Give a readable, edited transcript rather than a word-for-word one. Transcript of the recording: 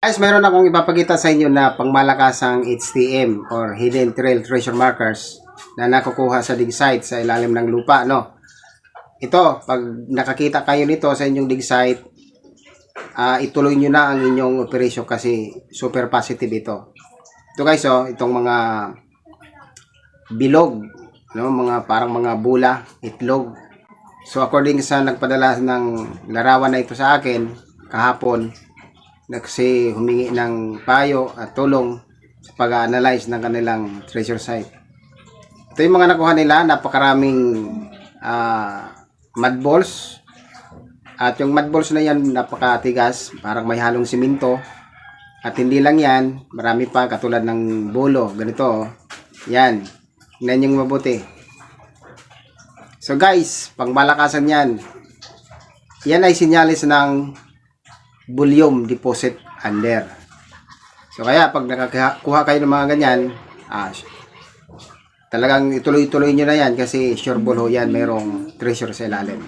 Guys, mayroon akong ipapakita sa inyo na pangmalakasang HTM or Hidden Trail Treasure Markers na nakukuha sa dig site sa ilalim ng lupa, no? Ito, pag nakakita kayo nito sa inyong dig site, ituloy nyo na ang inyong operation kasi super positive ito. Ito guys, itong mga bilog, no? Mga parang mga bula, itlog. So according sa nagpadala ng larawan na ito sa akin kahapon, kasi humingi ng payo at tulong sa pag-analyze ng kanilang treasure site. Ito yung mga nakuha nila, napakaraming mud balls. At yung mud balls na yan napakatigas, parang may halong simento. At hindi lang yan, marami pa katulad ng bolo, ganito. Yan, tingnan yung mabuti. So guys, pangmalakasan yan. Yan ay sinyalis ng bullion deposit under. So kaya pag nakakuha kayo ng mga ganyan, talagang ituloy-tuloy nyo na yan kasi sure ball ho yan, mayroong treasure sa ilalim.